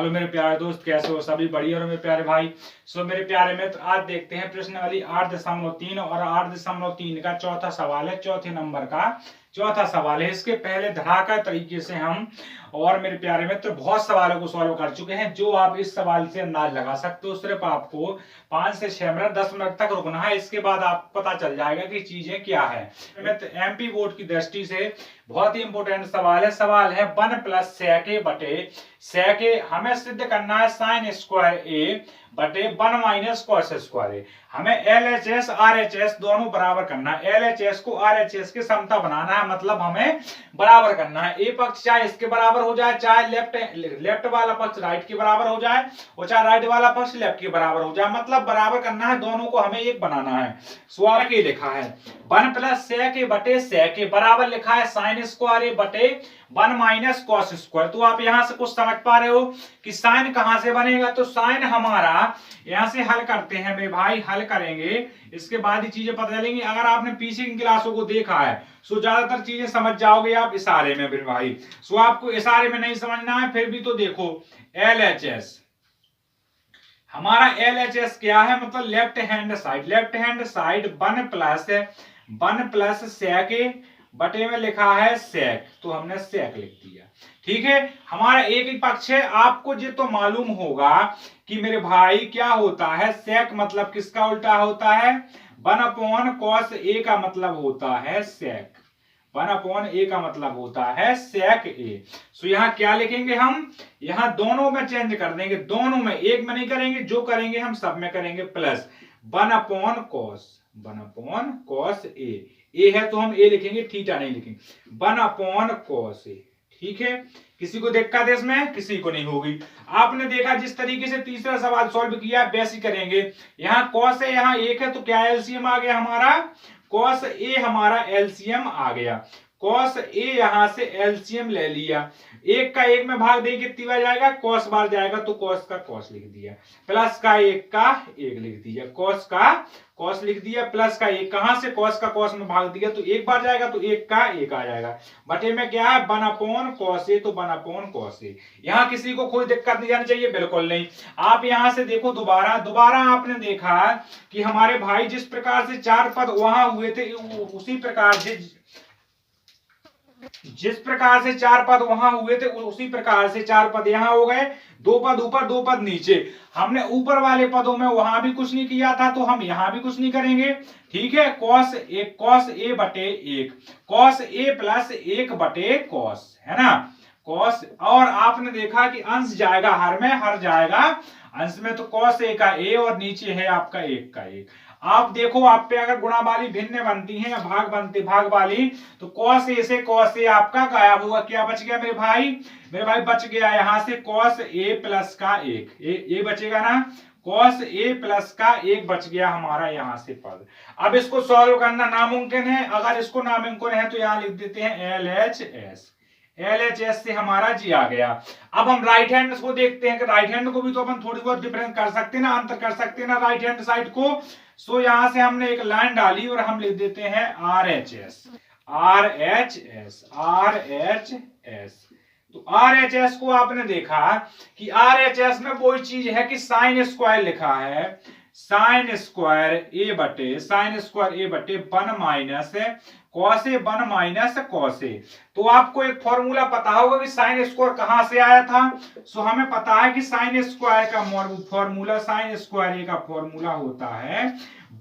Hello मेरे प्यारे दोस्त, कैसे हो? सभी बढ़िया और मेरे प्यारे भाई। सो मेरे प्यारे मित्र, आज देखते हैं प्रश्नावली 8.3 और 8.3 का चौथा सवाल है। चौथे नंबर का चौथा सवाल है। इसके पहले धड़ाका तरीके से हम और मेरे प्यारे मित्र बहुत सवालों को सॉल्व कर चुके हैं, जो आप इस सवाल से अंदाज लगा सकते हो। सिर्फ आपको 5 से 6 मिनट 10 मिनट तक रुकना है, इसके बाद आपको पता चल जाएगा कि चीजें क्या है। मित्र, एमपी बोर्ड की दृष्टि से बहुत ही इंपोर्टेंट सवाल है। सवाल है 1 प्लस सेके बटे सेके, हमें सिद्ध करना है साइन स्क्वायर ए बटे 1 माइनस कॉस स्क्वायर ए। हमें LHS RHS दोनों बराबर करना है। LHS को RHS के समता बनाना है, मतलब हमें बराबर करना है। ए पक्ष चाहे इसके बराबर हो जाए, चाहे लेफ्ट वाला पक्ष राइट के बराबर हो जाए, और चाहे राइट वाला पक्ष लेफ्ट के बराबर हो जाए, मतलब बराबर करना है, दोनों को हमें एक बनाना है। सवाल के लिखा है 1 प्लस सेके बटे सेके बराबर लिखा है साइन स्क्वायर ए बटे 1 माइनस कॉस स्क्वायर। तो आप यहां से कुछ समझ पा रहे हो कि साइन कहां से बनेगा? तो साइन हमारा यहां से हल करते हैं मेरे भाई, हल करेंगे, इसके बाद ही चीजें पता चलेंगी। अगर आपने पीछे की क्लासों को देखा है सो ज्यादातर चीजें समझ जाओगे आप इशारे में मेरे भाई। सो आपको इशारे में नहीं समझना है, फिर भी तो देखो LHS, हमारा LHS क्या है? मतलब left hand side, left hand side 1 plus सेके बटे में लिखा है सेक, तो हमने सेक लिख दिया। ठीक है, हमारा एक ही पक्ष है। आपको ये तो मालूम होगा कि मेरे भाई क्या होता है सेक, मतलब किसका उल्टा होता है? 1 अपॉन कॉस ए का मतलब होता है सेक। 1 अपॉन ए का मतलब होता है सेक ए। सो यहाँ क्या लिखेंगे हम? यहाँ दोनों में चेंज कर देंगे, दोनों में, एक में नहीं करेंगे, जो करेंगे हम सब में करेंगे, प्लस 1 अपॉन कॉस ए है तो हम ए लिखेंगे, थीटा नहीं लिखेंगे। 1 अपॉन कॉस ए। ठीक है, किसी को दिक्कत है इसमें? किसी को नहीं होगी। आपने देखा जिस तरीके से तीसरा सवाल सॉल्व किया वैसे करेंगे। यहाँ कॉस है, यहाँ एक है, तो क्या एलसीएम आ गया हमारा? कॉस ए हमारा एलसीएम आ गया। कॉस ए यहां से एलसीएम ले लिया, एक का एक में भाग दे कितनी बार जाएगा? कॉस बार जाएगा, तो कॉस का कॉस लिख दिया, प्लस का एक का एक लिख दिया, कॉस का कॉस लिख दिया, प्लस का एक, कहां से कॉस का कॉस में भाग दिया तो एक बार जाएगा, तो एक का एक आ जाएगा। बटे में क्या है? 1 अपॉन कॉस ए, तो 1 अपॉन कॉस ए। यहां किसी को कोई दिक्कत नहीं आनी चाहिए, बिल्कुल नहीं। आप यहां से देखो, दोबारा आपने देखा कि हमारे भाई जिस प्रकार से 4 पद वहां हुए थे, उसी प्रकार से जिस प्रकार से 4 पद वहां हुए थे, उसी प्रकार से 4 पद यहां हो गए। 2 पद ऊपर, 2 पद नीचे। हमने ऊपर वाले पदों में वहां भी कुछ नहीं किया था, तो हम यहां भी कुछ नहीं करेंगे। ठीक है, कॉस ए बटे 1, कॉस ए प्लस 1 बटे कॉस, है ना, कॉस। और आपने देखा कि अंश जाएगा हर में, हर जाएगा अंश में, तो कॉस ए का ए और नीचे है आपका 1 का 1। आप देखो, आप पे अगर गुणा वाली भिन्न बनती है या भाग वाली, तो कॉस ए से कॉस ए आपका गायब हुआ। क्या बच गया मेरे भाई? मेरे भाई बच गया यहां से कॉस ए प्लस का 1, ये बचेगा ना, कॉस ए प्लस का 1 बच गया हमारा यहां से पद। अब इसको सॉल्व करना नामुमकिन है। अगर इसको नामुमकिन है तो यहां लिख देते हैं LHS से हमारा जी आ गया। अब हम राइट हैंड को देखते हैं कि राइट हैंड को भी तो अपन थोड़ी बहुत डिफरेंस कर सकते हैं ना, अंतर कर सकते हैं ना राइट हैंड साइड को। सो यहां से हमने एक लाइन डाली और हम लिख देते हैं RHS। तो RHS को आपने देखा कि RHS में कोई चीज है कि साइन स्क्वायर लिखा है, साइन स्क्वायर ए बटे 1 minus cos A, 1 minus cos A. तो आपको एक फॉर्मूला पता होगा कि साइन स्क्वायर कहां से आया था। सो हमें पता है कि साइन स्क्वायर का फॉर्मूला, साइन स्क्वायर ए का फॉर्मूला होता है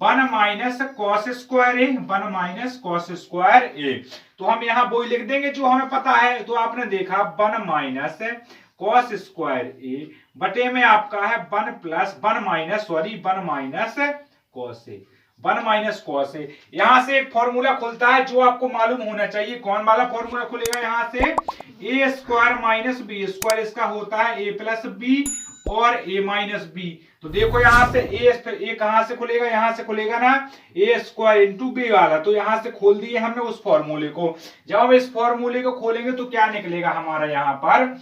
1 माइनस कॉस स्क्वायर ए, 1 माइनस कॉस स्क्वायर ए। तो हम यहाँ वो लिख देंगे जो हमें पता है। तो आपने देखा 1 माइनस कॉस स्क्वायर ए बटे में आपका है 1 minus cos A, 1 minus cos A. यहां से एक फॉर्मूला खुलता है जो आपको मालूम होना चाहिए। कौन वाला फॉर्मूला खुलेगा? यहां से ए स्क्वायर माइनस बी स्क्वायर, इसका होता है ए प्लस बी और ए माइनस बी। तो देखो यहां से ए कहां से खुलेगा? यहां से खुलेगा ना, ए स्क्वायर इंटू बी वाला। तो यहां से खोल दिए हमने उस फॉर्मूले को। जब हम इस फॉर्मूले को खोलेंगे तो क्या निकलेगा हमारा? यहाँ पर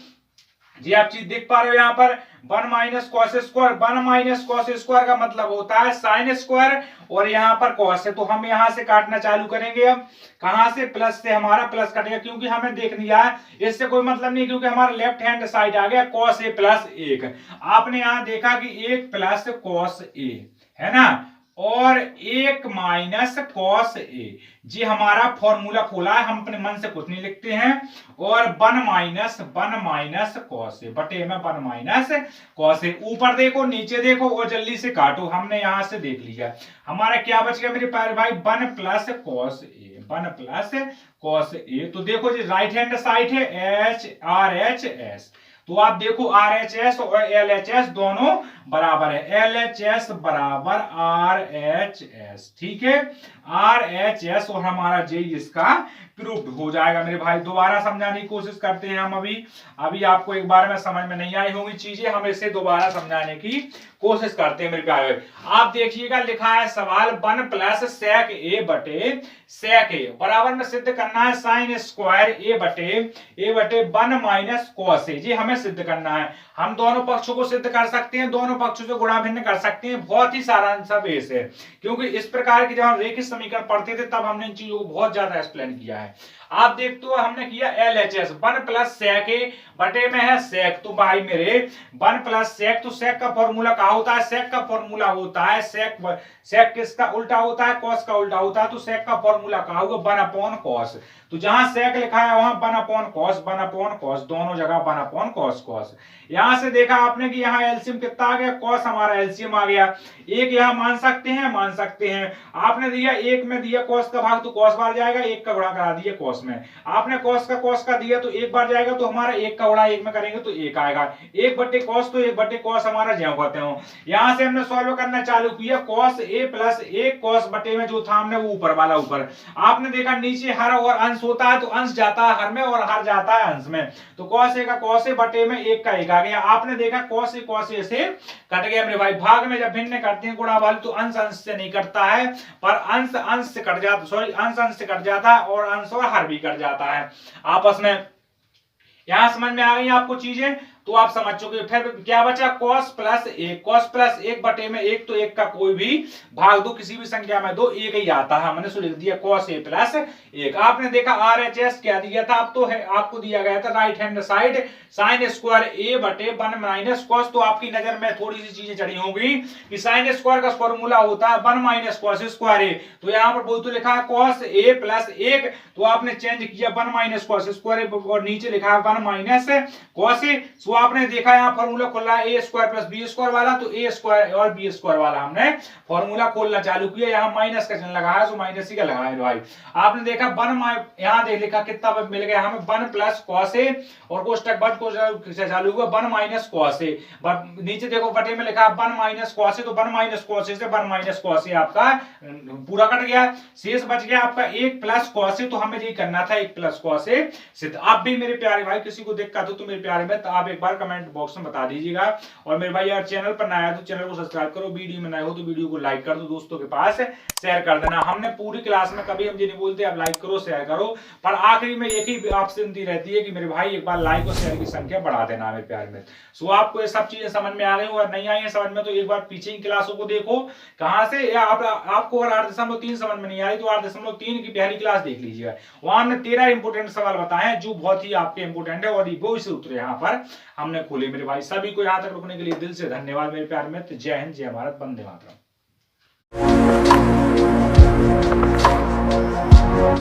जी आप चीज देख पा रहे हो यहाँ पर 1 minus cos square. 1 minus cos square का मतलब होता है साइन स्क्वायर और यहाँ पर कॉस है, तो हम यहाँ से काटना चालू करेंगे। अब कहां से? प्लस से हमारा प्लस कटेगा, क्योंकि हमें देख लिया है, इससे कोई मतलब नहीं, क्योंकि हमारा लेफ्ट हैंड साइड आ गया कॉस ए प्लस 1। आपने यहाँ देखा कि 1 प्लस कॉस ए है ना, और 1 माइनस कॉस ए, जी हमारा फॉर्मूला खोला है, हम अपने मन से कुछ नहीं लिखते हैं। और 1 माइनस कॉस ए बटे में 1 माइनस कॉस ए। ऊपर देखो नीचे देखो और जल्दी से काटो। हमने यहां से देख लिया हमारा क्या बच गया मेरे प्यारे भाई, 1 plus cos A, 1 plus cos A. तो देखो जी राइट हैंड साइड है एच आर एच एस, तो आप देखो आर एच एस और एल एच एस दोनों बराबर है, एल एच एस बराबर आर एच एस, ठीक है, आर एच एस, और हमारा जे इसका प्रूव्ड हो जाएगा मेरे भाई। दोबारा समझाने की कोशिश करते हैं हम। अभी आपको एक बार में समझ में नहीं आई होंगी चीजें, हम इसे दोबारा समझाने की कोशिश करते हैं मेरे प्यारे भाई। आप देखिएगा लिखा है सवाल 1 प्लस सेक ए बटे सेक ए बराबर में सिद्ध करना है साइन स्क्वायर ए बटे 1 माइनस कॉस ए, जी हमें सिद्ध करना है। हम दोनों पक्षों को सिद्ध कर सकते हैं, दोनों पक्षों से गुणा भिन्न कर सकते हैं, बहुत ही सारांश बेस है, क्योंकि इस प्रकार की जब हम रेखिक समीकरण पढ़ते थे तब हमने इन चीजों को बहुत ज्यादा एक्सप्लेन किया है। आप देखते हो हमने किया L H S 1 plus sec A बटे में है सेक, तो भाई मेरे 1 प्लस सेक, तो सेक का फॉर्मूला क्या होता है? सेक का फॉर्मूला होता है सेक किसका उल्टा होता है? कॉस का उल्टा होता है, तो सेक का फॉर्मूला क्या होगा? 1 अपॉन कॉस। तो जहां सेक लिखा है वहां 1 अपॉन कॉस, दोनों जगह 1 अपॉन कॉस। यहां से देखा आपने कि यहाँ एलसीएम कितना आ गया? कॉस हमारा एलसीएम आ गया। एक यहाँ मान सकते हैं। आपने दिया एक में दिया कॉस का भाग, तो कॉस बार जाएगा, एक का गुणा करा दिया कॉस में। आपने कॉस का दिया तो एक बार जाएगा, तो हमारा एक का गुणा एक में करेंगे तो एक आएगा। 1 बटे कॉस, तो 1 बटे कॉस हमारा ज्यों कहते हो। यहां से हमने सॉल्व करना चालू किया, कॉस ए प्लस 1 कॉस बटे में जो था हमने वो ऊपर वाला ऊपर। आपने देखा नीचे हर और अंश होता है, तो अंश जाता है हर में और हर जाता है अंश में, तो कॉस ए का कॉस ए बटे में 1 का 1 आ गया। आपने देखा कॉस ए से कट गया मेरे भाई। भाग में जब भिन्न करते हैं गुणा वाले, तो अंश अंश से नहीं कटता है, पर अंश अंश से कट जाता, सॉरी अंश अंश से कट जाता है और अंश और हर भी कट जाता है आपस में। यहां समझ में आ गई आपको चीजें, तो आप समझ चुके। फिर क्या बचा? cos प्लस 1 बटे में 1, तो 1 का कोई भी भाग दो, किसी भी संख्या में दो, 1 ही आता है। मैंने लिख दिया cos a प्लस 1। आपने देखा RHS क्या दिया था? अब तो है आपको दिया गया था right hand side sine square A बटे 1 माइनस कॉस। तो आपकी नजर में थोड़ी सी चीजें चढ़ी होंगी कि साइन स्क्वायर का फॉर्मूला होता है 1 माइनस कॉस स्क्वायर ए, तो यहाँ पर बोल तो लिखा है cos a प्लस 1, तो आपने चेंज किया 1 माइनस कॉस स्क्वायर और नीचे लिखा है 1 माइनस कॉस ए। तो आपने देखा यहाँ फॉर्मूला खोल रहा है ए स्क्वायर प्लस बी स्क्वायर वाला, तो ए स्क्वायर और बी स्क्वायर वाला हमने फॉर्मूला खोलना चालू किया। यहाँ माइनस का चिन्ह लगा है, तो माइनस ही का लगा है भाई। आपने देखा 1 यहाँ देख लिखा कितना मिल गया हमें 1 प्लस कॉस ए, और कोष्टक बंद को चालू हुआ 1 माइनस कॉस ए। नीचे देखो बटे में लिखा 1 माइनस कॉस ए, तो 1 माइनस कॉस ए से 1 माइनस कॉस ए आपका पूरा कट गया, शेष बच गया आपका 1 प्लस कॉस ए। तो हमें ये करना था 1 प्लस कॉस ए सिद्ध। आप भी मेरे प्यारे भाई किसी को दिक्कत हो तो मेरे प्यारे में, तो आप एक बार कमेंट बॉक्स में बता दीजिएगा। और मेरे भाई यार चैनल पर नया है तो चैनल को सब्सक्राइब करो, वीडियो में नए हो तो वीडियो को लाइक कर दो, दोस्तों के पास शेयर कर देना। हमने पूरी क्लास में कभी हम ये नहीं बोलते आप लाइक करो शेयर करो, पर आखिरी में एक ही आपसे विनती रहती है कि मेरे भाई एक बार लाइक और शेयर की संख्या बढ़ा देना मेरे प्यार में। सो आपको ये सब चीजें समझ में आ गई और नहीं आई है समझ में, तो एक बार पीछे की क्लासों को देखो कहां से, या आपको अगर 8.3 समझ में नहीं आ रही तो 8.3 की पहली क्लास देख लीजिएगा। वहां हमने 13 इंपोर्टेंट सवाल बताए हैं जो बहुत ही आपके इंपोर्टेंट है, और वो इसे उत्तर यहाँ पर हमने खोले मेरे भाई। सभी को यहाँ तक रुकने के लिए दिल से धन्यवाद मेरे प्यार में। जय हिंद, जय भारत, वंदे मातरम।